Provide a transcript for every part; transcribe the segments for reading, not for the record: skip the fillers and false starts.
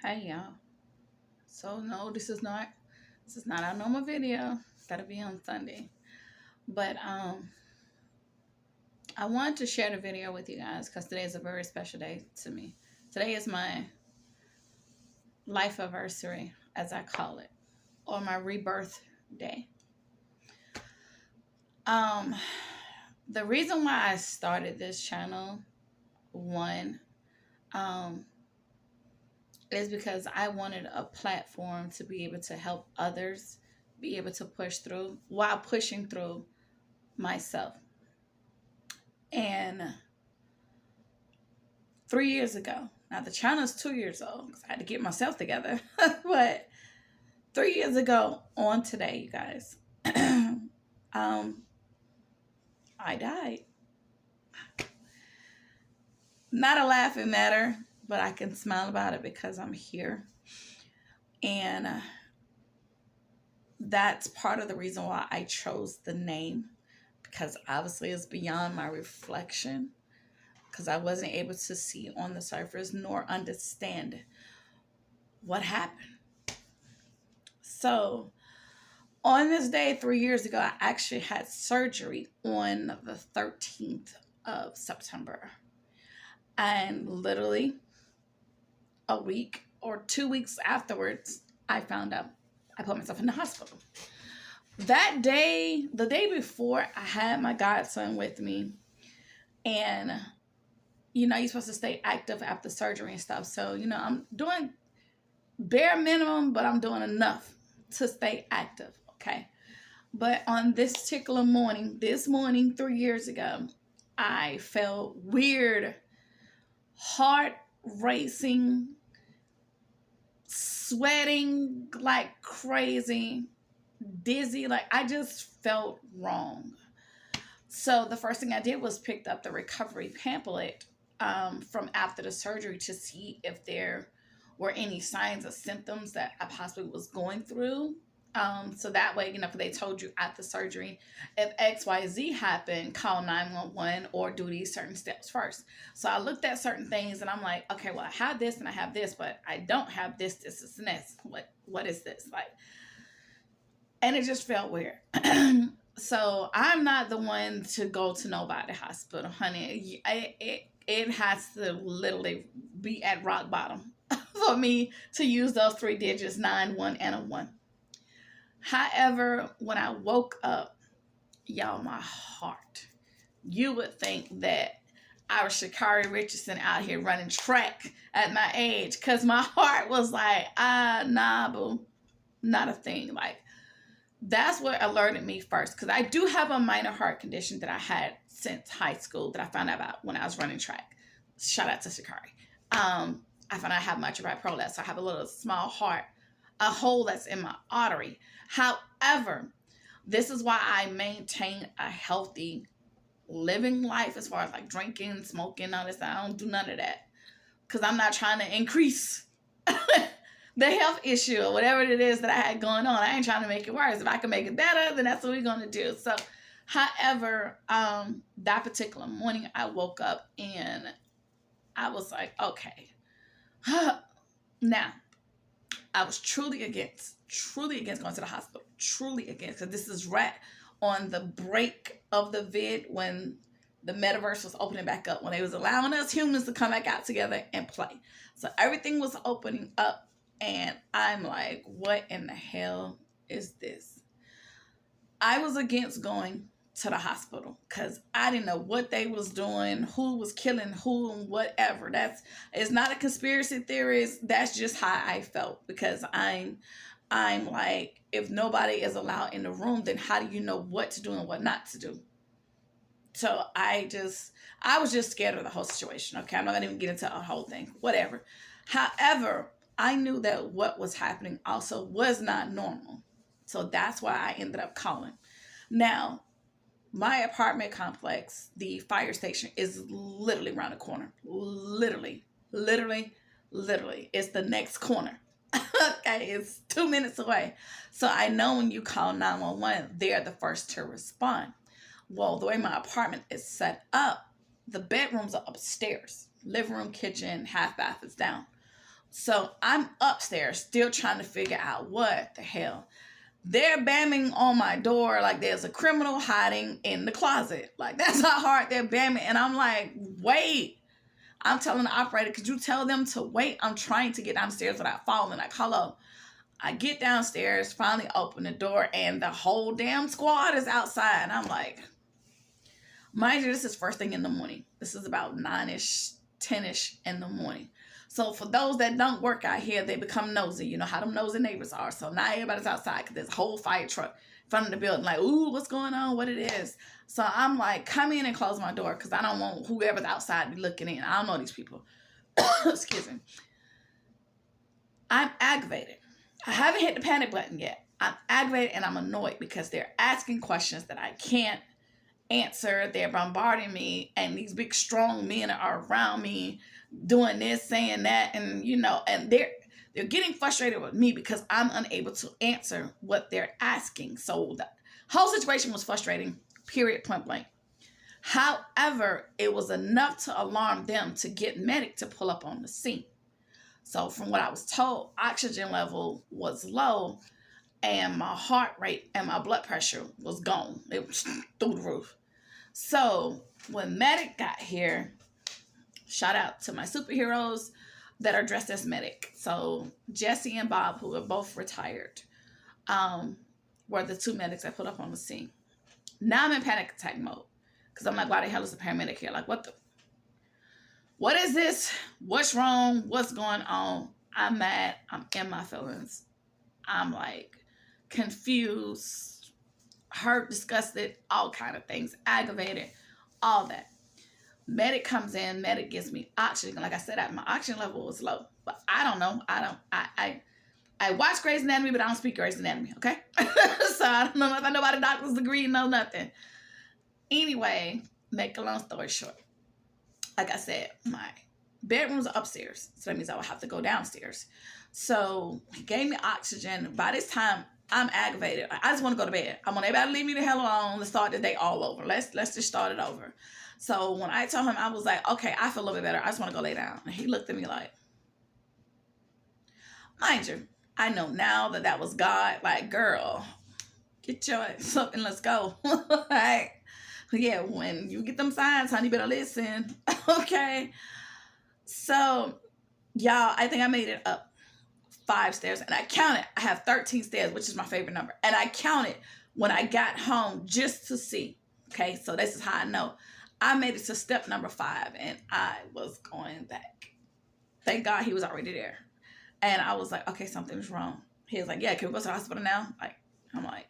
Hey y'all. So no, this is not our normal video. That'll be on Sunday. But I wanted to share the video with you guys because today is a very special day to me. Today is my life anniversary, as I call it, or my rebirth day. Um the reason why I started this channel, one, um, is because I wanted a platform to be able to help others be able to push through while pushing through myself. And 3 years ago, now the channel is 2 years old because I had to get myself together, but 3 years ago on today, you guys, um, I died. Not a laughing matter, but I can smile about it because I'm here. And that's part of the reason why I chose the name, because obviously it's beyond my reflection, because I wasn't able to see on the surface nor understand what happened. So, on this day 3 years ago, I actually had surgery on the 13th of September. And literally a week or 2 weeks afterwards, I found out I put myself in the hospital. That day, the day before, I had my godson with me. And, you're supposed to stay active after surgery and stuff. So, I'm doing bare minimum, but I'm doing enough to stay active. Okay. But on this particular morning, 3 years ago, I felt weird, heart racing, sweating like crazy, dizzy. Like I just felt wrong. So the first thing I did was picked up the recovery pamphlet from after the surgery to see if there were any signs or symptoms that I possibly was going through. So that way, if they told you after surgery, if XYZ happened, call 911 or do these certain steps first. So I looked at certain things and I'm like, okay, well, I have this and I have this, but I don't have this, and this. What is this? Like, and it just felt weird. So I'm not the one to go to nobody hospital, honey. It has to literally be at rock bottom for me to use those 3 digits, 9, 1, and a 1. However, when I woke up, y'all, my heart, you would think that I was Sha'Carri Richardson out here running track at my age, because my heart was like, nah, boo, not a thing. Like, that's what alerted me first, because I do have a minor heart condition that I had since high school that I found out about when I was running track. Shout out to Sha'Carri. I found out I have mitral prolapse, so I have a little small heart, a hole that's in my artery. However, this is why I maintain a healthy living life as far as like drinking, smoking, all this. I don't do none of that because I'm not trying to increase the health issue or whatever it is that I had going on. I ain't trying to make it worse. If I can make it better, then that's what we're going to do. So, however, that particular morning I woke up and I was like, okay. Now, I was truly against going to the hospital. Truly against, because this is right on the break of the vid when the metaverse was opening back up, when they was allowing us humans to come back out together and play. So everything was opening up, and I'm like, what in the hell is this? I was against going to the hospital because I didn't know what they was doing, who was killing who, and whatever. It's not a conspiracy theorist. That's just how I felt, because I'm like, if nobody is allowed in the room, then how do you know what to do and what not to do? So I was just scared of the whole situation. Okay, I'm not gonna even get into a whole thing. Whatever. However, I knew that what was happening also was not normal. So that's why I ended up calling. Now, my apartment complex, the fire station, is literally around the corner. Literally. It's the next corner. Okay, it's 2 minutes away. So I know when you call 911, they're the first to respond. Well, the way my apartment is set up, the bedrooms are upstairs. Living room, kitchen, half bath is down. So I'm upstairs still trying to figure out what the hell. They're bamming on my door like there's a criminal hiding in the closet. Like, that's how hard they're bamming. And I'm like, wait. I'm telling the operator, could you tell them to wait? I'm trying to get downstairs without falling. Like, hello. I get downstairs, finally open the door, and the whole damn squad is outside. And I'm like, mind you, this is first thing in the morning. This is about 9-ish, 10-ish in the morning. So for those that don't work out here, they become nosy. You know how them nosy neighbors are. So now everybody's outside because there's a whole fire truck in front of the building. Like, ooh, what's going on? What it is? So I'm like, come in and close my door because I don't want whoever's outside to be looking in. I don't know these people. Excuse me. I'm aggravated. I haven't hit the panic button yet. I'm aggravated and I'm annoyed because they're asking questions that I can't answer. They're bombarding me, and these big strong men are around me doing this, saying that, and and they're getting frustrated with me because I'm unable to answer what they're asking. So the whole situation was frustrating, period, point blank. However, it was enough to alarm them to get medic to pull up on the scene. So from what I was told, oxygen level was low and my heart rate and my blood pressure was gone. It was through the roof. So when medic got here, shout out to my superheroes that are dressed as medic. So Jesse and Bob, who are both retired, were the two medics that put up on the scene. Now I'm in panic attack mode because I'm like, why the hell is a paramedic here? Like, what is this? What's wrong? What's going on? I'm mad. I'm in my feelings. I'm like confused, hurt, disgusted, all kind of things, aggravated, all that. Medic comes in, medic gives me oxygen. Like I said, my oxygen level was low, but I don't know. I watch Grey's Anatomy, but I don't speak Grey's Anatomy, okay? So I don't know if I know about a doctor's degree, no nothing. Anyway, make a long story short, like I said, my bedroom's upstairs, so that means I will have to go downstairs. So he gave me oxygen. By this time, I'm aggravated. I just want to go to bed. I want everybody to leave me the hell alone. Let's start the day all over. Let's just start it over. So when I told him, I was like, okay, I feel a little bit better. I just want to go lay down. And he looked at me like, mind you, I know now that was God. Like, girl, get your ass up and let's go. Like, yeah, when you get them signs, honey, you better listen. Okay. So, y'all, I think I made it up 5 stairs. And I counted. I have 13 stairs, which is my favorite number. And I counted when I got home just to see. Okay, so this is how I know. I made it to step number 5, and I was going back. Thank God he was already there. And I was like, okay, something's wrong. He was like, yeah, can we go to the hospital now? Like, I'm like,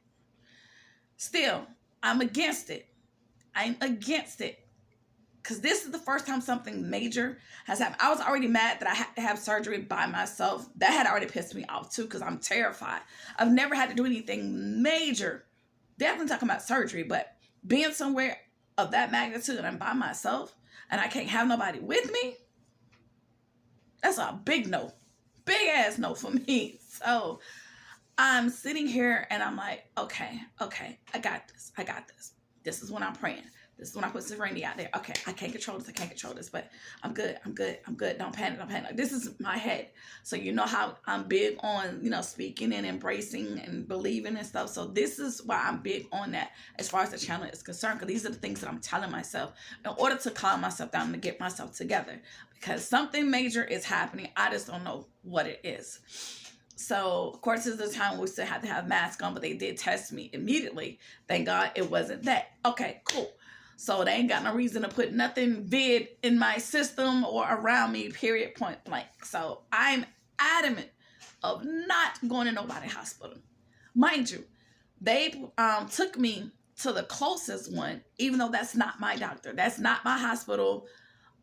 still, I'm against it. I'm against it. Because this is the first time something major has happened. I was already mad that I had to have surgery by myself. That had already pissed me off, too, because I'm terrified. I've never had to do anything major. Definitely talking about surgery, but being somewhere of that magnitude and I'm by myself and I can't have nobody with me, that's a big no. Big ass no for me. So I'm sitting here and I'm like, okay, I got this. This is when I'm praying. This is when I put Serenity out there. Okay, I can't control this, but I'm good. Don't panic. Like, this is my head. So you know how I'm big on, speaking and embracing and believing and stuff. So this is why I'm big on that as far as the channel is concerned, because these are the things that I'm telling myself in order to calm myself down and to get myself together, because something major is happening. I just don't know what it is. So, of course, there's a time we still had to have masks on, but they did test me immediately. Thank God it wasn't that. Okay, cool. So they ain't got no reason to put nothing vid in my system or around me, period, point blank. So I'm adamant of not going to nobody's hospital. Mind you, they took me to the closest one, even though that's not my doctor. That's not my hospital.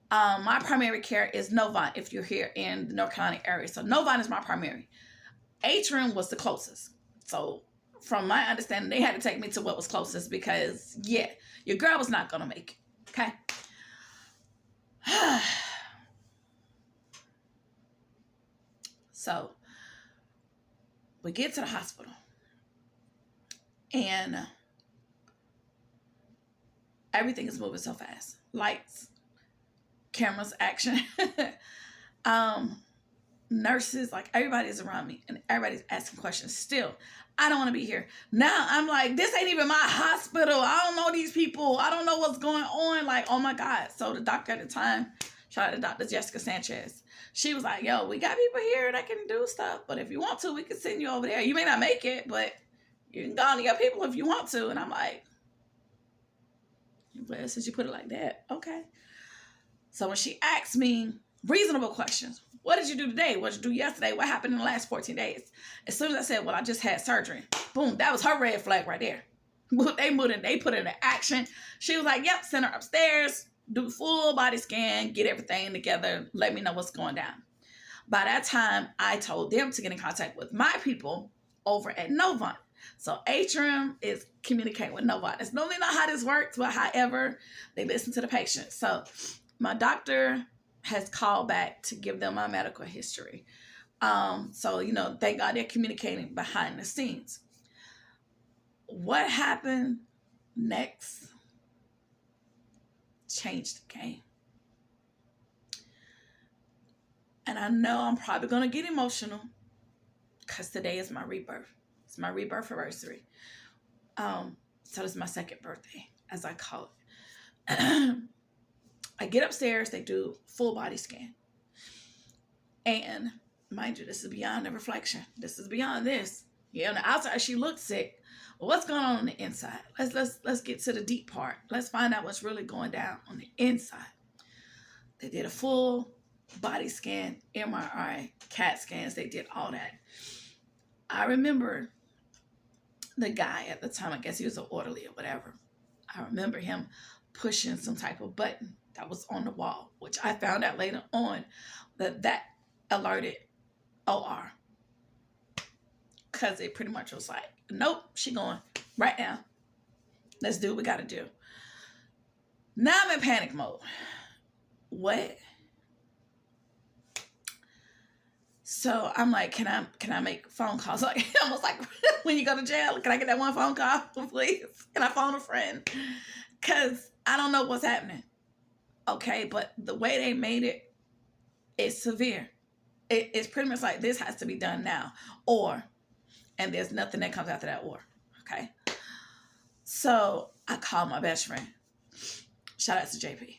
My primary care is Novant if you're here in the North Carolina area. So Novant is my primary. Atrium was the closest. So from my understanding, they had to take me to what was closest because, yeah, your girl was not going to make it. Okay? So we get to the hospital and everything is moving so fast. Lights, cameras, action. nurses, like everybody's around me and everybody's asking questions. Still, I don't want to be here. Now I'm like, this ain't even my hospital. I don't know these people. I don't know what's going on. Like, oh my God. So the doctor at the time, shout out to Dr. Jessica Sanchez. She was like, yo, we got people here that can do stuff. But if you want to, we can send you over there. You may not make it, but you can go on to your people if you want to. And I'm like, well, since you put it like that, okay. So when she asked me reasonable questions, what did you do today? What did you do yesterday? What happened in the last 14 days? As soon as I said, well, I just had surgery. Boom, that was her red flag right there. They put it in action. She was like, yep, send her upstairs, do a full body scan, get everything together, let me know what's going down. By that time, I told them to get in contact with my people over at Novant. So Atrium is communicating with Novant. It's normally not how this works, but however, they listen to the patient. So my doctor has called back to give them my medical history. So, you know, thank God they're communicating behind the scenes. What happened next changed the game. And I know I'm probably going to get emotional because today is my rebirth. It's my rebirth anniversary. So this is my second birthday, as I call it. I get upstairs, they do full body scan. And mind you, this is beyond the reflection. This is beyond this. Yeah, on the outside, she looked sick. Well, what's going on the inside? Let's get to the deep part. Let's find out what's really going down on the inside. They did a full body scan, MRI, CAT scans. They did all that. I remember the guy at the time, I guess he was an orderly or whatever. I remember him pushing some type of button that was on the wall, which I found out later on that alerted OR. Because it pretty much was like, nope, she going right now. Let's do what we got to do. Now I'm in panic mode. What? So I'm like, can I make phone calls? Like almost like when you go to jail, can I get that one phone call, please? Can I phone a friend? Because I don't know what's happening. Okay, but the way they made it is severe. It's pretty much like this has to be done now. And there's nothing that comes after that or. Okay. So I called my best friend. Shout out to JP.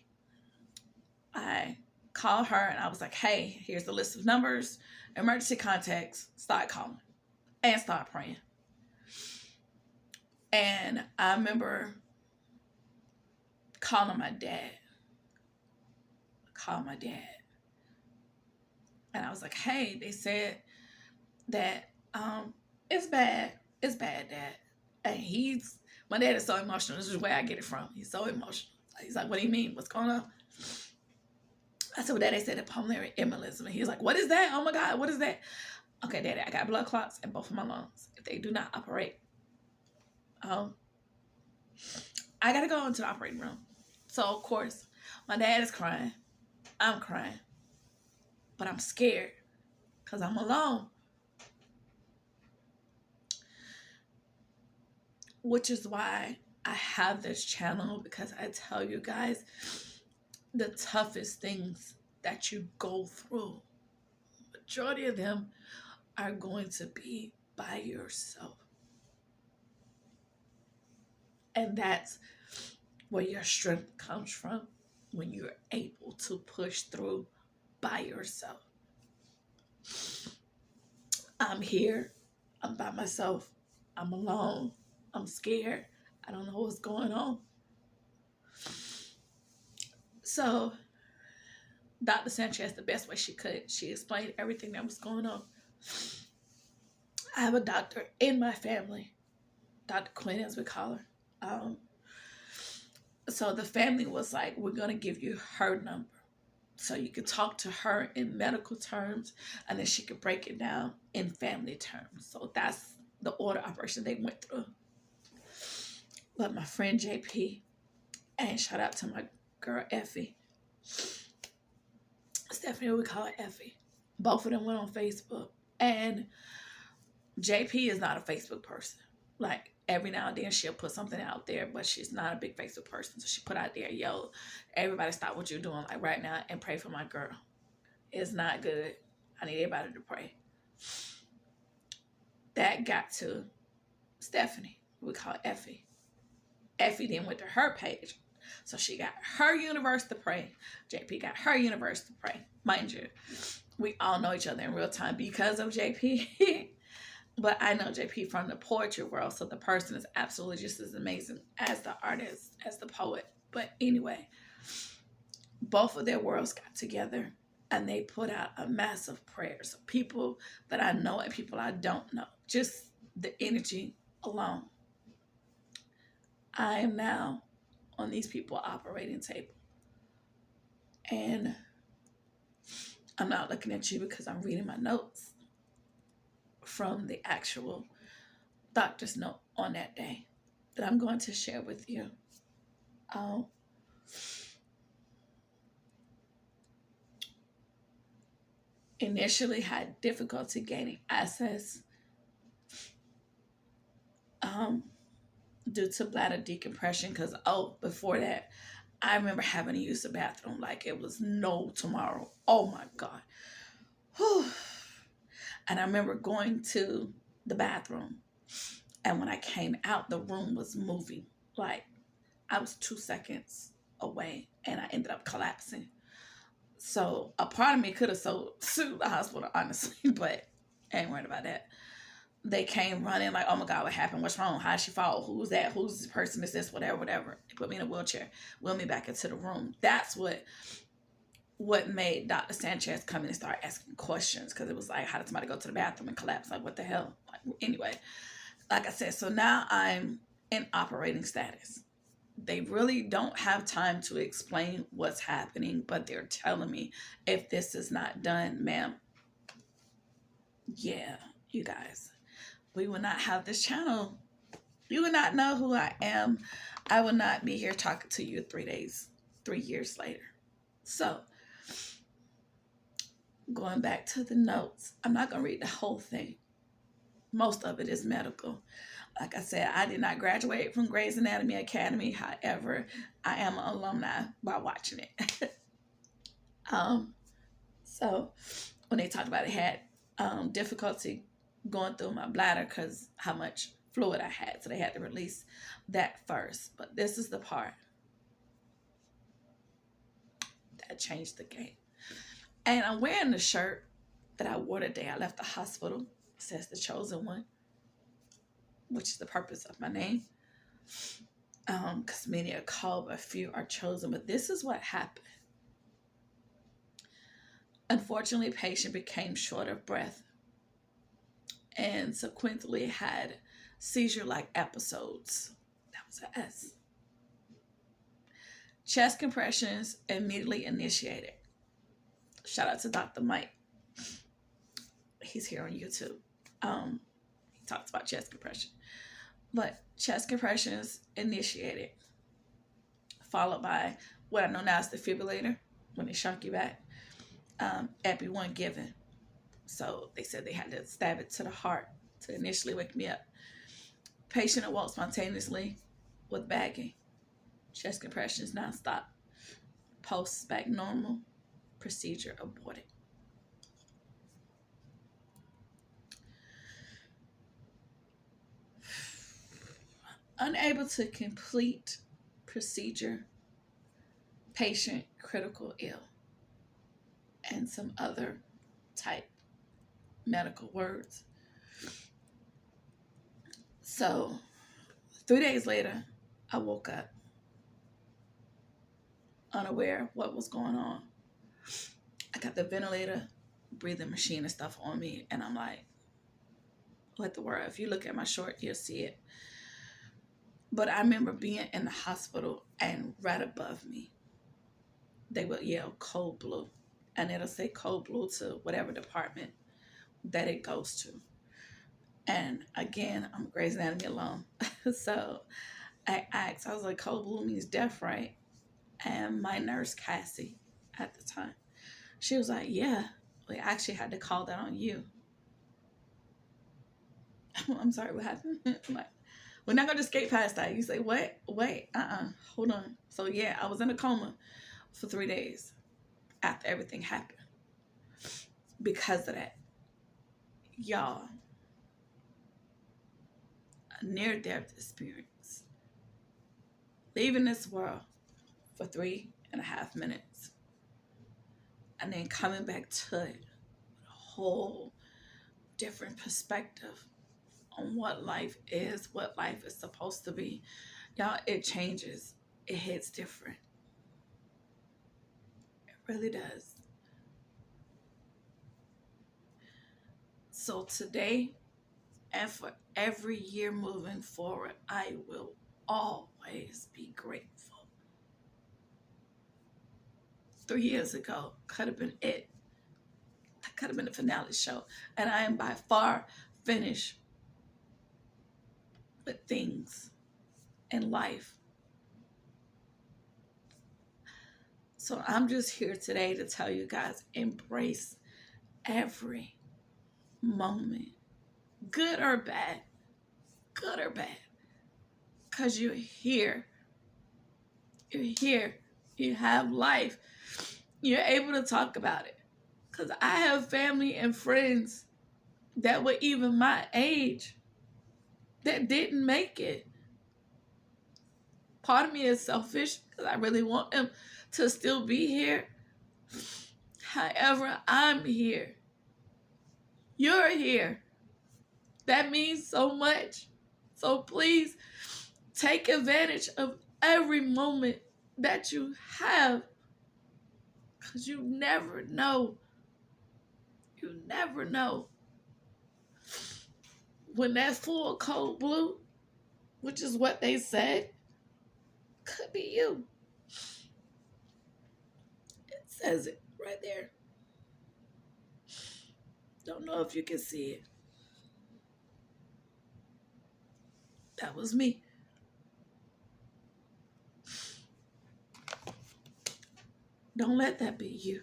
I called her and I was like, hey, here's the list of numbers, emergency contacts. Start calling and start praying. And I remember calling my dad. And I was like, hey, they said that it's bad, Dad. And my dad is so emotional. This is where I get it from. He's so emotional. He's like, what do you mean? What's going on? I said, well, Dad, they said a pulmonary embolism. And he's like, what is that? Oh my God, what is that? Okay, Daddy, I got blood clots in both of my lungs. If they do not operate, I got to go into the operating room. So, of course, my dad is crying. I'm crying. But I'm scared because I'm alone. Which is why I have this channel, because I tell you guys the toughest things that you go through, majority of them are going to be by yourself. And that's where your strength comes from, when you're able to push through by yourself. I'm here. I'm by myself. I'm alone. I'm scared. I don't know what's going on. So Dr. Sanchez, the best way she could, she explained everything that was going on. I have a doctor in my family, Dr. Quinn, as we call her. So the family was like, we're going to give you her number so you could talk to her in medical terms, and then she could break it down in family terms. So that's the order operation they went through. But my friend JP, and shout out to my girl Effie. Stephanie, we call her Effie. Both of them went on Facebook. And JP is not a Facebook person. Like, every now and then she'll put something out there, but she's not a big Facebook person. So she put out there, yo, everybody stop what you're doing like right now and pray for my girl. It's not good. I need everybody to pray. That got to Stephanie. We call Effie. Effie then went to her page. So she got her universe to pray. JP got her universe to pray. Mind you, we all know each other in real time because of JP. But I know JP from the poetry world. So the person is absolutely just as amazing as the artist, as the poet. But anyway, both of their worlds got together and they put out a massive prayer. So people that I know and people I don't know, just the energy alone. I am now on these people operating table. And I'm not looking at you because I'm reading my notes from the actual doctor's note on that day that I'm going to share with you. Initially had difficulty gaining access due to bladder decompression because, before that, I remember having to use the bathroom like it was no tomorrow. Oh my God. Whew. And I remember going to the bathroom, and when I came out, the room was moving. Like I was 2 seconds away, and I ended up collapsing. So a part of me could have sued the hospital, honestly, but I ain't worried about that. They came running like, oh my God, what happened? What's wrong? How did she fall? Who's that? Who's this person? Is this? Whatever. They put me in a wheelchair, wheeled me back into the room. That's what made Dr. Sanchez come in and start asking questions, because it was like, how did somebody go to the bathroom and collapse? Like, what the hell? Like, anyway, like I said, so now I'm in operating status. They really don't have time to explain what's happening, but they're telling me if this is not done, ma'am, yeah, you guys, we will not have this channel. You will not know who I am. I will not be here talking to you 3 years later. So, going back to the notes, I'm not going to read the whole thing. Most of it is medical. Like I said, I did not graduate from Grey's Anatomy Academy. However, I am an alumni by watching it. So when they talked about it, had difficulty going through my bladder because how much fluid I had. So they had to release that first. But this is the part that changed the game. And I'm wearing the shirt that I wore the day I left the hospital. It says The Chosen One, which is the purpose of my name. Because many are called, but few are chosen. But this is what happened. Unfortunately, patient became short of breath and subsequently had seizure-like episodes. That was an S. Chest compressions immediately initiated. Shout out to Dr. Mike. He's here on YouTube. He talks about chest compression. But chest compressions initiated, followed by what I know now is defibrillator, when they shock you back. Epi one given. So they said they had to stab it to the heart to initially wake me up. Patient awoke spontaneously with bagging. Chest compressions nonstop. Pulse back normal. Procedure aborted. Unable to complete procedure. Patient critical ill. And some other type medical words. So 3 days later, I woke up unaware of what was going on. I got the ventilator, breathing machine and stuff on me, and I'm like, what the world? If you look at my short, you'll see it. But I remember being in the hospital, and right above me, they would yell cold blue. And it'll say cold blue to whatever department that it goes to. And again, I'm a Grey's Anatomy alum. So I asked, I was like, cold blue means death, right? And my nurse, Cassie, at the time, she was like, yeah, we actually had to call that on you. I'm sorry, what happened? I'm like, we're not going to skate past that. You say, what? Wait, hold on. So yeah, I was in a coma for 3 days after everything happened. because of that. Y'all, a near-death experience. Leaving this world for 3.5 minutes and then coming back to it with a whole different perspective on what life is, what life is supposed to be. Y'all, it changes. It hits different. It really does. So today and for every year moving forward, I will always be grateful. 3 years ago could have been it. That could have been the finale show. And I am by far finished with things in life. So I'm just here today to tell you guys, embrace every moment, good or bad, because you're here. You're here. You have life. You're able to talk about it. Because I have family and friends that were even my age that didn't make it. Part of me is selfish because I really want them to still be here. However, I'm here. You're here. That means so much. So please take advantage of every moment that you have, because you never know. You never know when that full cold blue, which is what they said, could be you. It says it right there. Don't know if you can see it. That was me. Don't let that be you.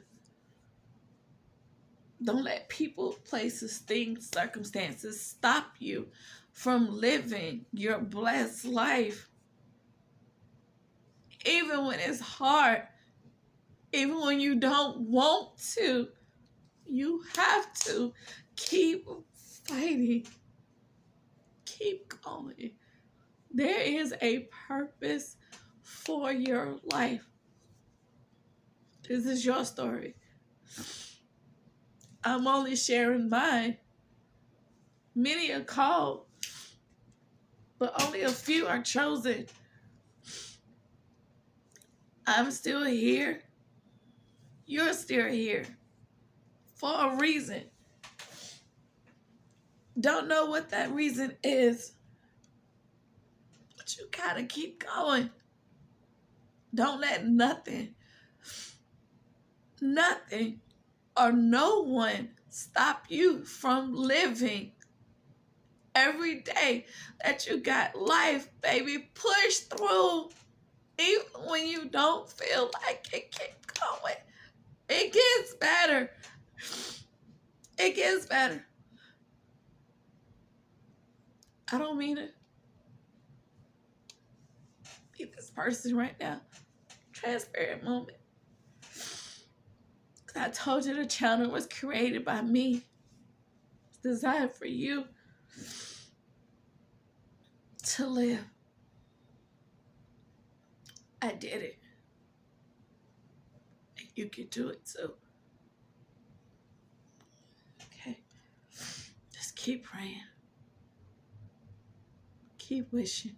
Don't let people, places, things, circumstances stop you from living your blessed life. Even when it's hard, even when you don't want to, you have to keep fighting. Keep going. There is a purpose for your life. This is your story. I'm only sharing mine. Many are called, but only a few are chosen. I'm still here. You're still here for a reason. Don't know what that reason is, but you gotta keep going. Don't let nothing or no one stop you from living. Every day that you got life, baby, push through. Even when you don't feel like it, keep going. It gets better. It gets better. I don't mean to be this person right now. Transparent moment. I told you the channel was created by me. It's designed for you to live. I did it. And you can do it too. Okay? Just keep praying. Keep wishing.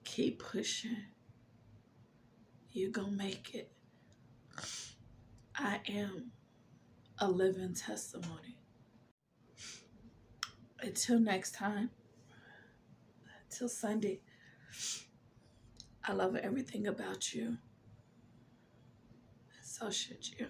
Keep pushing. You're gonna make it. I am a living testimony. Until next time, until Sunday, I love everything about you. So should you.